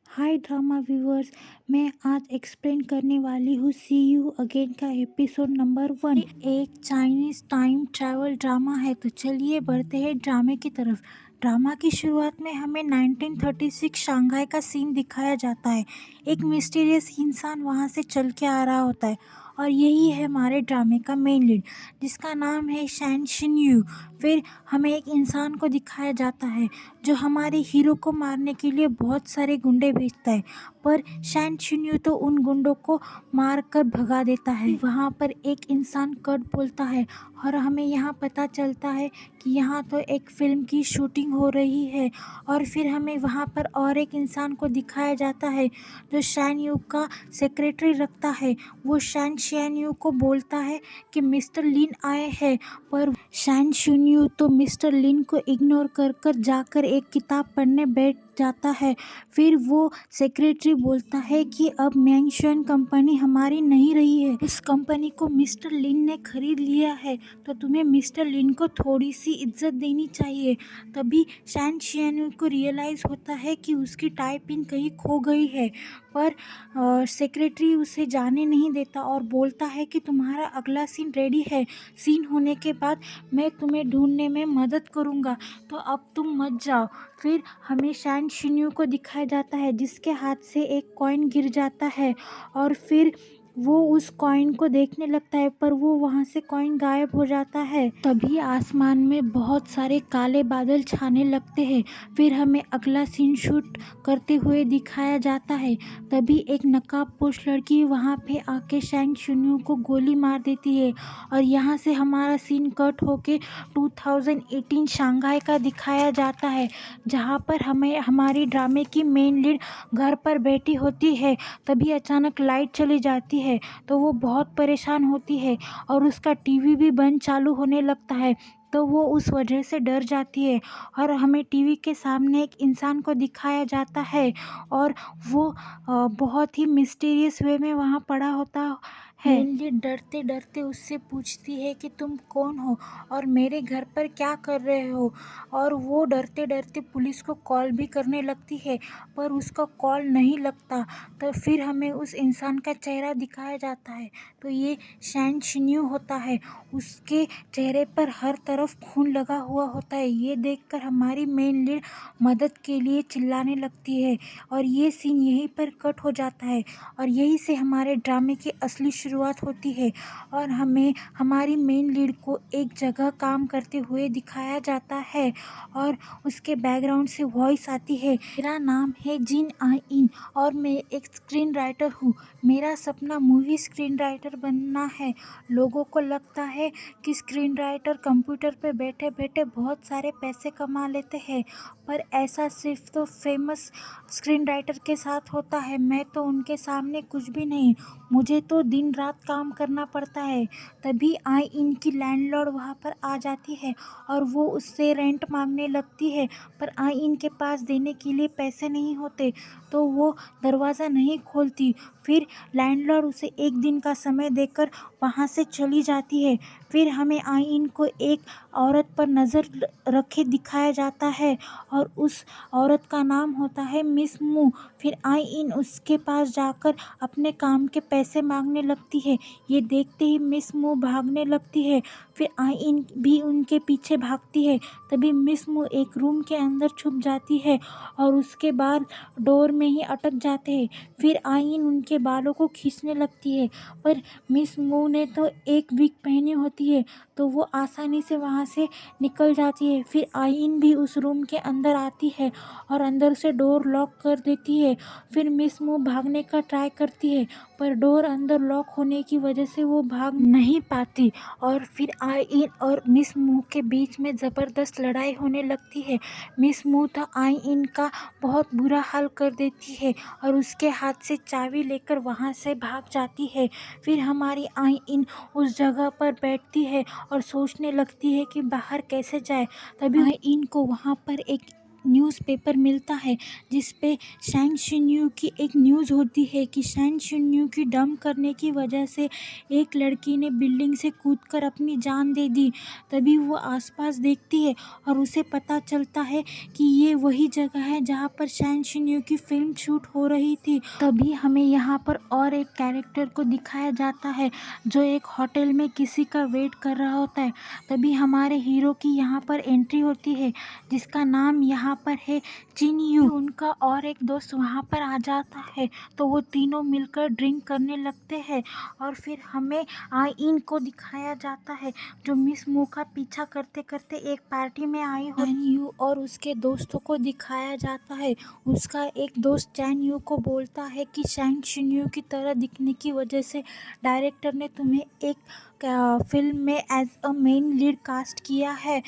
हाय drama viewers. मैं आज explain करने वाली हूँ सी यू अगेन का एपिसोड नंबर 1। एक चाइनीज टाइम ट्रैवल ड्रामा है। तो चलिए बढ़ते हैं ड्रामे की तरफ। ड्रामा की शुरुआत में हमें 1936 शंघाई का सीन दिखाया जाता है। एक मिस्टीरियस इंसान वहाँ से चल के आ रहा होता है और यही है हमारे ड्रामे का मेन लीड, जिसका नाम है शैन शिनयू। फिर हमें एक इंसान को दिखाया जाता है जो हमारे हीरो को मारने के लिए बहुत सारे गुंडे भेजता है, पर शैन शिनयू तो उन गुंडों को मार कर भगा देता है। वहाँ पर एक इंसान कट बोलता है और हमें यहाँ पता चलता है कि यहाँ तो एक फिल्म की शूटिंग हो रही है। और फिर हमें वहाँ पर और एक इंसान को दिखाया जाता है जो शैन यू का सेक्रेटरी रखता है। वो शैन यू को बोलता है कि मिस्टर लिन आए हैं, पर शैन शिनयू तो मिस्टर लिन को इग्नोर कर कर जाकर एक किताब पढ़ने बैठ जाता है। फिर वो सेक्रेटरी बोलता है कि अब मैंगशुन कंपनी हमारी नहीं रही है, उस कंपनी को मिस्टर लिन ने खरीद लिया है, तो तुम्हें मिस्टर लिन को थोड़ी सी इज्जत देनी चाहिए। तभी शैन शिनयू को रियलाइज़ होता है कि उसकी टाइपिंग कहीं खो गई है, पर सेक्रेटरी उसे जाने नहीं देता और बोलता है कि तुम्हारा अगला सीन रेडी है। सीन होने के बाद मैं तुम्हें ढूंढने में मदद करूँगा, तो अब तुम मत जाओ। फिर हमें शैन शिनयू को दिखाया जाता है जिसके हाथ से एक कॉइन गिर जाता है और फिर वो उस कॉइन को देखने लगता है, पर वो वहाँ से कॉइन गायब हो जाता है। तभी आसमान में बहुत सारे काले बादल छाने लगते हैं। फिर हमें अगला सीन शूट करते हुए दिखाया जाता है। तभी एक नकाबपोश लड़की वहाँ पे आके शैन शिनयू को गोली मार देती है और यहाँ से हमारा सीन कट होके 2018 शंघाई का दिखाया जाता है, जहाँ पर हमें हमारी ड्रामे की मेन लीड घर पर बैठी होती है। तभी अचानक लाइट चली जाती है तो वो बहुत परेशान होती है और उसका टीवी भी बंद चालू होने लगता है, तो वो उस वजह से डर जाती है और हमें टीवी के सामने एक इंसान को दिखाया जाता है और वो बहुत ही मिस्टीरियस वे में वहाँ पड़ा होता है। मेनली डरते डरते उससे पूछती है कि तुम कौन हो और मेरे घर पर क्या कर रहे हो, और वो डरते डरते पुलिस को कॉल भी करने लगती है, पर उसका कॉल नहीं लगता। तो फिर हमें उस इंसान का चेहरा दिखाया जाता है, तो ये शैन शिनयू होता है। उसके चेहरे पर हर तरफ खून लगा हुआ होता है। ये देखकर हमारी मेन लीड मदद के लिए चिल्लाने लगती है और ये सीन यहीं पर कट हो जाता है और यहीं से हमारे ड्रामे की असली शुरुआत होती है और हमें हमारी मेन लीड को एक जगह काम करते हुए दिखाया जाता है और उसके बैकग्राउंड से वॉइस आती है, मेरा नाम है जिन आई इन और मैं एक स्क्रीन राइटर हूँ। मेरा सपना मूवी स्क्रीन राइटर बनना है। लोगों को लगता है कि स्क्रीन राइटर कंप्यूटर पे बैठे बैठे बहुत सारे पैसे कमा लेते हैं, पर ऐसा सिर्फ तो फेमस स्क्रीन राइटर के साथ होता है। मैं तो उनके सामने कुछ भी नहीं, मुझे तो दिन रात काम करना पड़ता है। तभी आई इनकी लैंडलॉर्ड वहाँ पर आ जाती है और वो उससे रेंट मांगने लगती है, पर आई इनके पास देने के लिए पैसे नहीं होते, तो वो दरवाज़ा नहीं खोलती। फिर लैंडलॉर्ड उसे एक दिन का समय देकर वहाँ से चली जाती है। फिर हमें आई इन को एक औरत पर नज़र रखे दिखाया जाता है और उस औरत का नाम होता है मिस मू। फिर आई इन उसके पास जाकर अपने काम के पैसे मांगने लगती है। ये देखते ही मिस मू भागने लगती है, फिर आई इन भी उनके पीछे भागती है। तभी मिस मू एक रूम के अंदर छुप जाती है और उसके बाल डोर में ही अटक जाते हैं। फिर आई इन उनके बालों को खींचने लगती है, पर मिस मू ने तो एक विग पहनी होती है, तो वो आसानी से वहाँ से निकल जाती है। फिर आई इन भी उस रूम के अंदर आती है और अंदर से डोर लॉक कर देती है। फिर मिस मू भागने का ट्राई करती है, पर डोर अंदर लॉक होने की वजह से वो भाग नहीं पाती और फिर आई इन और मिस मू के बीच में ज़बरदस्त लड़ाई होने लगती है। मिस मू तो आई इन का बहुत बुरा हाल कर देती है और उसके हाथ से चाबी लेकर वहाँ से भाग जाती है। फिर हमारी आई इन उस जगह पर बैठती है और सोचने लगती है कि बाहर कैसे जाए। तभी आई इन को वहाँ पर एक न्यूज़पेपर मिलता है जिस पे शैंग शिन्यू की एक न्यूज़ होती है कि शैंग शिन्यू की डंप करने की वजह से एक लड़की ने बिल्डिंग से कूदकर अपनी जान दे दी। तभी वो आसपास देखती है और उसे पता चलता है कि ये वही जगह है जहाँ पर शैंग शिन्यू की फिल्म शूट हो रही थी। तभी हमें यहाँ पर और एक कैरेक्टर को दिखाया जाता है जो एक होटल में किसी का वेट कर रहा होता है। तभी हमारे हीरो की यहाँ पर एंट्री होती है जिसका नाम यहाँ पर है जिन यू। उनका और एक दोस्त वहाँ पर आ जाता है तो वो तीनों मिलकर ड्रिंक करने लगते हैं और फिर हमें आई इन को दिखाया जाता है जो मिस मू का पीछा करते करते एक पार्टी में आई हो। चैन यू और उसके दोस्तों को दिखाया जाता है। उसका एक दोस्त चैन यू को बोलता है कि शैंग शिन्यू की तरह दिखने की वजह से डायरेक्टर ने तुम्हें एक फिल्म में as a main lead cast किया है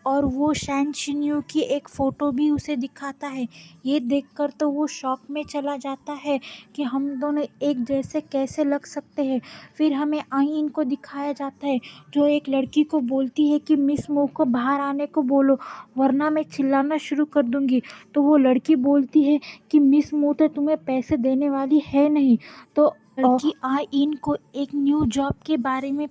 और वो शैंग शिन्यू की एक फ़ोटो भी उसे दिखाता है। ये देखकर तो वो शॉक में चला जाता है कि हम दोनों एक जैसे कैसे लग सकते हैं। फिर हमें आई इन को दिखाया जाता है जो एक लड़की को बोलती है कि मिस मो को बाहर आने को बोलो वरना मैं चिल्लाना शुरू कर दूंगी। तो वो लड़की बोलती है कि मिस मो तो तुम्हें पैसे देने वाली है नहीं। तो लड़की आई इन को एक न्यू जॉब के बारे में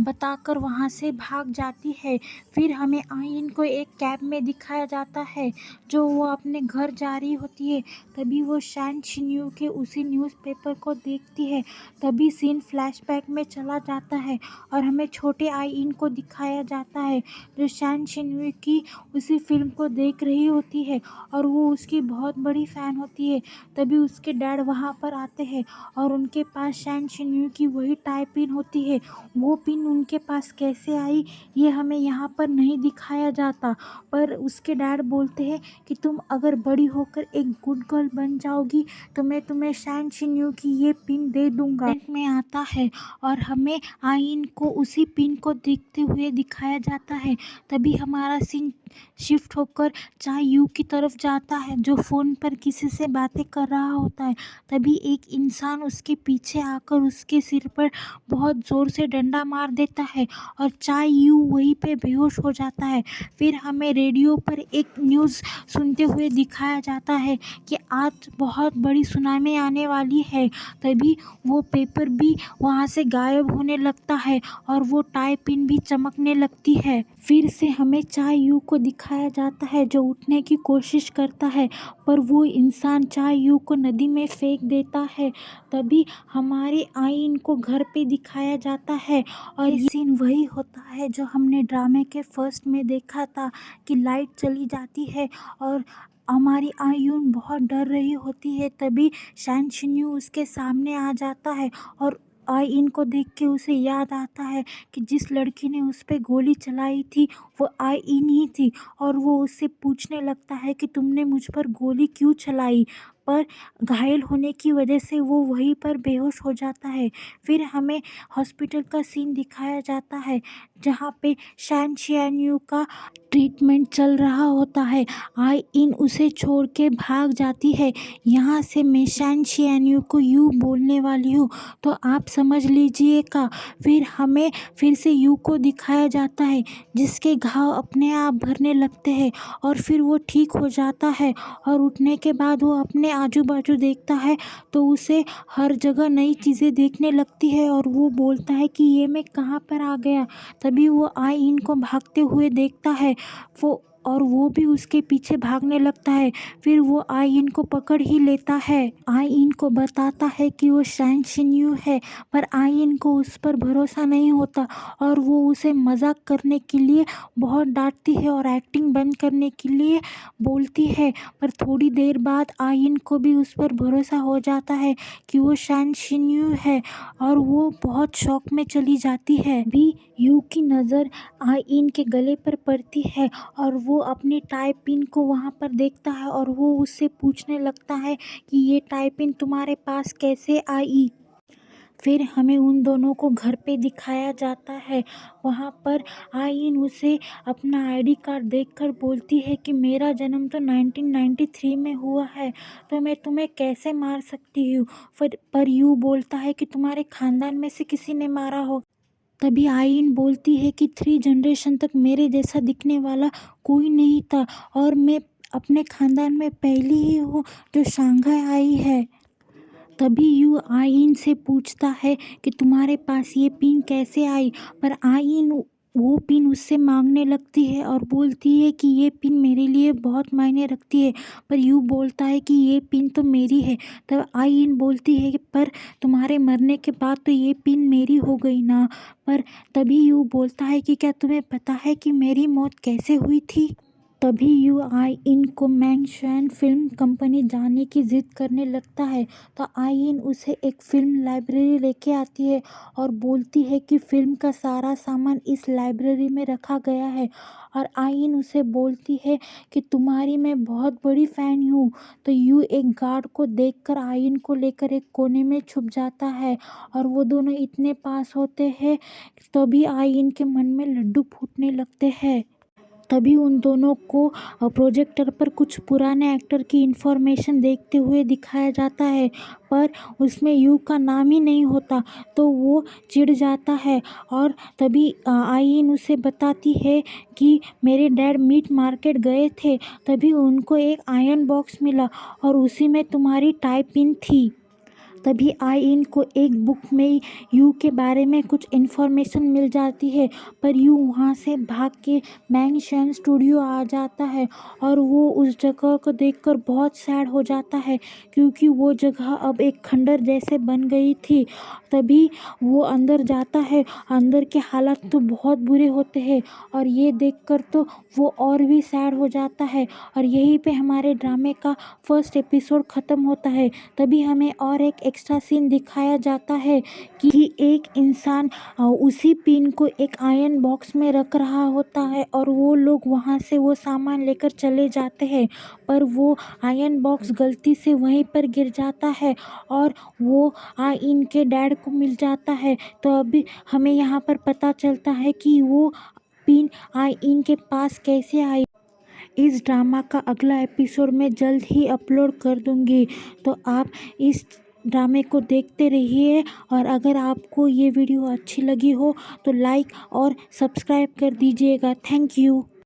बताकर वहाँ से भाग जाती है। फिर हमें आई इन को एक कैब में दिखाया जाता है जो वो अपने घर जा रही होती है। तभी वो शैंग शिन्यू के उसी न्यूज़पेपर को देखती है। तभी सीन फ्लैशबैक में चला जाता है और हमें छोटे आई इन को दिखाया जाता है जो शैंग शिन्यू की उसी फिल्म को देख रही होती है और वो उसकी बहुत बड़ी फ़ैन होती है। तभी उसके डैड वहाँ पर आते हैं और उनके पास शैंग शिन्यू की वही टाई पिन होती है। वो पिन उनके पास कैसे आई ये हमें यहाँ पर नहीं दिखाया जाता, पर उसके डैड बोलते हैं कि तुम अगर बड़ी होकर एक गुड गर्ल बन जाओगी तो मैं तुम्हें शैंग शिन्यू की ये पिन दे दूंगा। में आता है और हमें आइन को उसी पिन को देखते हुए दिखाया जाता है। तभी हमारा सीन शिफ्ट होकर चाय यू की तरफ जाता है जो फ़ोन पर किसी से बातें कर रहा होता है। तभी एक इंसान उसके पीछे आकर उसके सिर पर बहुत ज़ोर से डंडा मार देता है और चाय यू वहीं पे बेहोश हो जाता है। फिर हमें रेडियो पर एक न्यूज़ सुनते हुए दिखाया जाता है कि आज बहुत बड़ी सुनामी आने वाली है। तभी वो पेपर भी वहाँ से गायब होने लगता है और वो टाई पिन भी चमकने लगती है। फिर से हमें चाय यू को दिखाया जाता है जो उठने की कोशिश करता है पर वो इंसान चाय यू को नदी में फेंक देता है। तभी हमारे आइन को घर पे दिखाया जाता है और ये सीन वही होता है जो हमने ड्रामे के फर्स्ट में देखा था कि लाइट चली जाती है और हमारी आयुन बहुत डर रही होती है। तभी शैंग शिन्यू उसके सामने आ जाता है और आई इन को देख के उसे याद आता है कि जिस लड़की ने उस पर गोली चलाई थी वो आई इन ही थी और वो उससे पूछने लगता है कि तुमने मुझ पर गोली क्यों चलाई, पर घायल होने की वजह से वो वहीं पर बेहोश हो जाता है। फिर हमें हॉस्पिटल का सीन दिखाया जाता है जहाँ पे शैन शियान्यू का ट्रीटमेंट चल रहा होता है। आई इन उसे छोड़ के भाग जाती है। यहाँ से मैं शैन शियान्यू को यू बोलने वाली हूँ तो आप समझ लीजिएगा। फिर हमें फिर से यू को दिखाया जाता है जिसके घाव अपने आप भरने लगते हैं और फिर वो ठीक हो जाता है और उठने के बाद वो अपने आजू बाजू देखता है तो उसे हर जगह नई चीज़ें देखने लगती है और वो बोलता है कि ये मैं कहाँ पर आ गया। तभी वो आई इन को भागते हुए देखता है वो भी उसके पीछे भागने लगता है। फिर वो आई इन को पकड़ ही लेता है। आई इन को बताता है कि वो शैंग शिन्यू है पर आई इन को उस पर भरोसा नहीं होता और वो उसे मजाक करने के लिए बहुत डांटती है और एक्टिंग बंद करने के लिए बोलती है। पर थोड़ी देर बाद आई इन को भी उस पर भरोसा हो जाता है कि वो शैंग शिन्यू है और वो बहुत शौक में चली जाती है। भी यू की नज़र आई इन के गले पर पड़ती है और वो अपनी टाई पिन को वहाँ पर देखता है और वो उससे पूछने लगता है कि ये टाई पिन तुम्हारे पास कैसे आई। फिर हमें उन दोनों को घर पे दिखाया जाता है। वहाँ पर आइन उसे अपना आईडी कार्ड देखकर बोलती है कि मेरा जन्म तो 1993 में हुआ है तो मैं तुम्हें कैसे मार सकती हूँ। पर यू बोलता है कि तुम्हारे खानदान में से किसी ने मारा हो। तभी आइन बोलती है कि 3 जनरेशन तक मेरे जैसा दिखने वाला कोई नहीं था और मैं अपने खानदान में पहली ही हो जो शंघाई आई है। तभी यू आइन से पूछता है कि तुम्हारे पास ये पिन कैसे आई, पर आइन वो पिन उससे मांगने लगती है और बोलती है कि ये पिन मेरे लिए बहुत मायने रखती है, पर यू बोलता है कि ये पिन तो मेरी है। तब आइन बोलती है कि पर तुम्हारे मरने के बाद तो ये पिन मेरी हो गई ना। पर तभी यू बोलता है कि क्या तुम्हें पता है कि मेरी मौत कैसे हुई थी। तभी यू आई इन को मैंगशुआन फिल्म कंपनी जाने की जिद करने लगता है। तो आइन उसे एक फिल्म लाइब्रेरी लेके आती है और बोलती है कि फिल्म का सारा सामान इस लाइब्रेरी में रखा गया है। और आइन उसे बोलती है कि तुम्हारी मैं बहुत बड़ी फ़ैन हूँ। तो यू एक गार्ड को देखकर आइन को लेकर एक कोने में छुप जाता है और वो दोनों इतने पास होते हैं तभी आइन के मन में लड्डू फूटने लगते हैं। तभी उन दोनों को प्रोजेक्टर पर कुछ पुराने एक्टर की इन्फॉर्मेशन देखते हुए दिखाया जाता है, पर उसमें यू का नाम ही नहीं होता। तो वो चिढ़ जाता है और तभी आइन उसे बताती है कि मेरे डैड मीट मार्केट गए थे, तभी उनको एक आयरन बॉक्स मिला और उसी में तुम्हारी टाइप इन थी। तभी आइन को एक बुक में यू के बारे में कुछ इन्फॉर्मेशन मिल जाती है, पर यू वहाँ से भाग के मैंगशुआन स्टूडियो आ जाता है और वो उस जगह को देखकर बहुत सैड हो जाता है क्योंकि वो जगह अब एक खंडर जैसे बन गई थी। तभी वो अंदर जाता है, अंदर के हालात तो बहुत बुरे होते हैं और ये देखकर तो वो और भी सैड हो जाता है। और यहीं पे हमारे ड्रामे का फर्स्ट एपिसोड ख़त्म होता है। तभी हमें और एक एक्स्ट्रा सीन दिखाया जाता है कि एक इंसान उसी पिन को एक आयरन बॉक्स में रख रहा होता है और वो लोग वहाँ से वो सामान लेकर चले जाते हैं, पर वो आयरन बॉक्स गलती से वहीं पर गिर जाता है और वो इनके डैड को मिल जाता है। तो अभी हमें यहाँ पर पता चलता है कि वो पिन इनके पास कैसे आई। इस ड्रामा का अगला एपिसोड मैं जल्द ही अपलोड कर दूंगी, तो आप इस ड्रामे को देखते रहिए। और अगर आपको ये वीडियो अच्छी लगी हो तो लाइक और सब्सक्राइब कर दीजिएगा। Thank you.